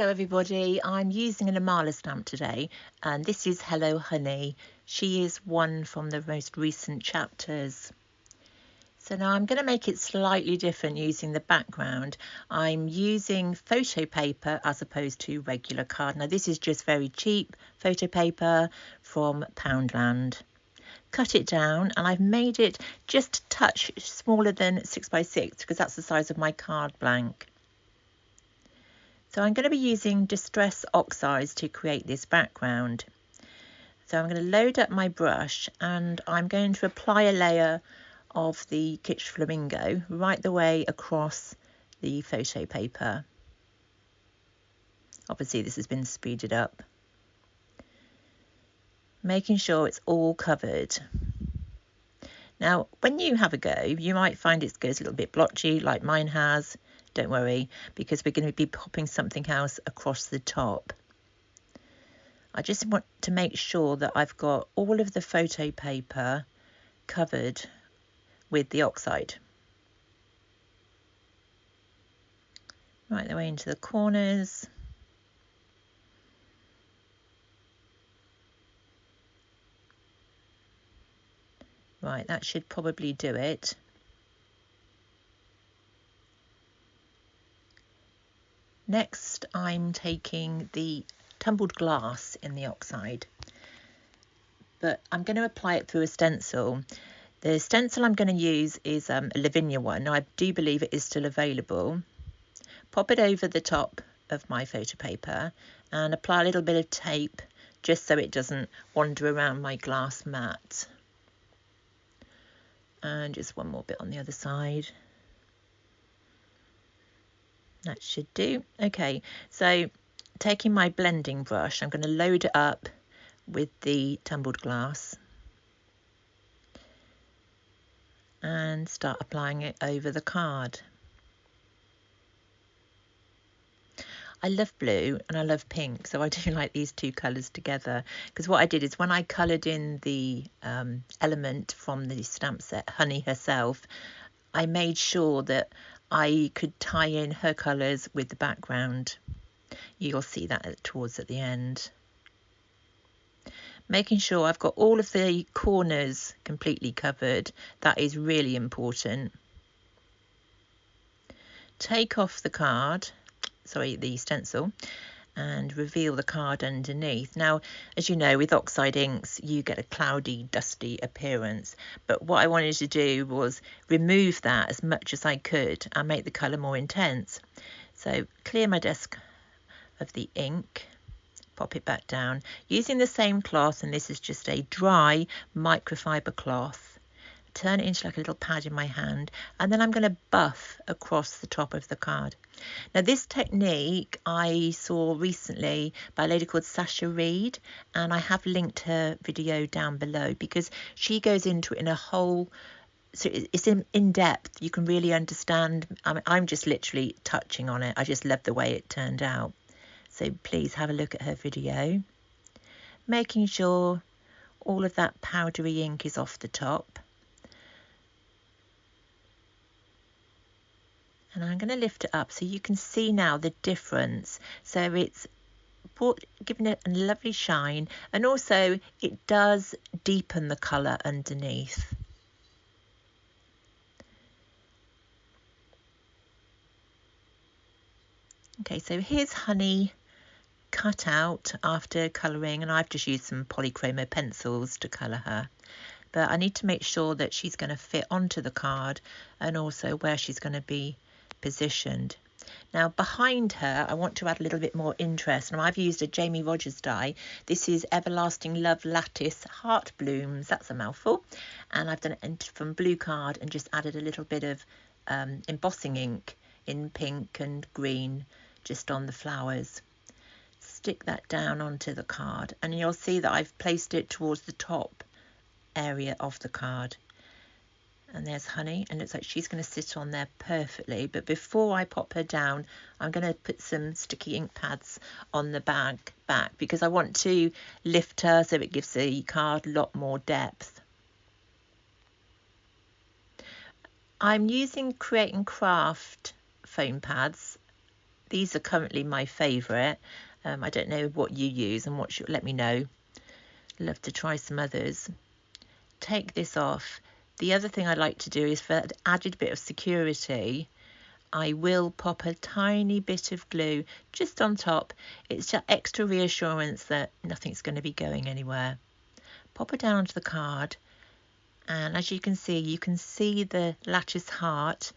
Hello everybody, I'm using an Imala stamp today and this is Hello Honey. She is one from the most recent chapters. So now I'm going to make it slightly different using the background. I'm using photo paper as opposed to regular card. Now this is just very cheap photo paper from Poundland. Cut it down and I've made it just a touch smaller than 6x6 because that's the size of my card blank. So I'm going to be using Distress Oxides to create this background. So I'm going to load up my brush and I'm going to apply a layer of the Kitsch Flamingo right the way across the photo paper. Obviously this has been speeded up. Making sure it's all covered. Now when you have a go, you might find it goes a little bit blotchy like mine has. Don't worry, because we're going to be popping something else across the top. I just want to make sure that I've got all of the photo paper covered with the Oxide. Right the way into the corners. Right, that should probably do it. Next, I'm taking the tumbled glass in the Oxide, but I'm going to apply it through a stencil. The stencil I'm going to use is a Lavinia one. Now, I do believe it is still available. Pop it over the top of my photo paper and apply a little bit of tape just so it doesn't wander around my glass mat. And just one more bit on the other side. That should do. Okay, so taking my blending brush, I'm going to load it up with the tumbled glass and start applying it over the card. I love blue and I love pink, so I do like these two colours together, because what I did is when I coloured in the element from the stamp set, Honey herself, I made sure that I could tie in her colours with the background. You'll see that towards at the end. Making sure I've got all of the corners completely covered. That is really important. Take off the card, sorry, the stencil, and reveal the card underneath. Now, as you know, with Oxide inks, you get a cloudy, dusty appearance. But what I wanted to do was remove that as much as I could and make the colour more intense. So clear my desk of the ink, pop it back down, using the same cloth, and this is just a dry microfiber cloth. Turn it into like a little pad in my hand, and then I'm going to buff across the top of the card. Now this technique I saw recently by a lady called Sasha Reed, and I have linked her video down below because she goes into it in a whole, so it's in depth. You can really understand. I'm just literally touching on it. I just love the way it turned out. So please have a look at her video. Making sure all of that powdery ink is off the top. And I'm going to lift it up so you can see now the difference. So it's giving it a lovely shine, and also it does deepen the colour underneath. Okay, so here's Honey cut out after colouring, and I've just used some polychroma pencils to colour her. But I need to make sure that she's going to fit onto the card and also where she's going to be positioned. Now behind her I want to add a little bit more interest, and I've used a Jamie Rodgers die. This is Everlasting Love Lattice Heart Blooms. That's a mouthful, and I've done it from blue card and just added a little bit of embossing ink in pink and green just on the flowers. Stick that down onto the card, and you'll see that I've placed it towards the top area of the card. And there's Honey, and it looks like she's going to sit on there perfectly. But before I pop her down, I'm going to put some sticky ink pads on the back because I want to lift her so it gives the card a lot more depth. I'm using Create and Craft foam pads. These are currently my favourite. I don't know what you use and let me know. Love to try some others. Take this off. The other thing I like to do is, for an added bit of security, I will pop a tiny bit of glue just on top. It's just extra reassurance that nothing's going to be going anywhere. Pop it down onto the card, and as you can see the lattice heart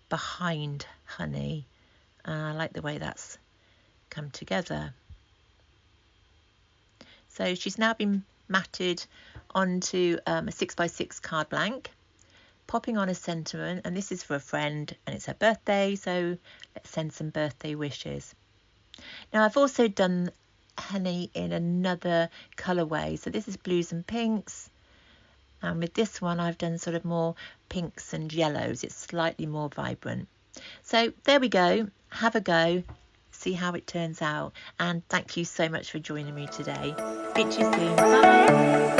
behind Honey. And I like the way that's come together. So she's now been matted onto a 6x6 card blank, popping on a sentiment, and this is for a friend and it's her birthday, so let's send some birthday wishes. Now I've also done Honey in another colourway, so this is blues and pinks, and with this one I've done sort of more pinks and yellows. It's slightly more vibrant. So there we go, have a go, see how it turns out, and thank you so much for joining me today. Speak to you soon, bye.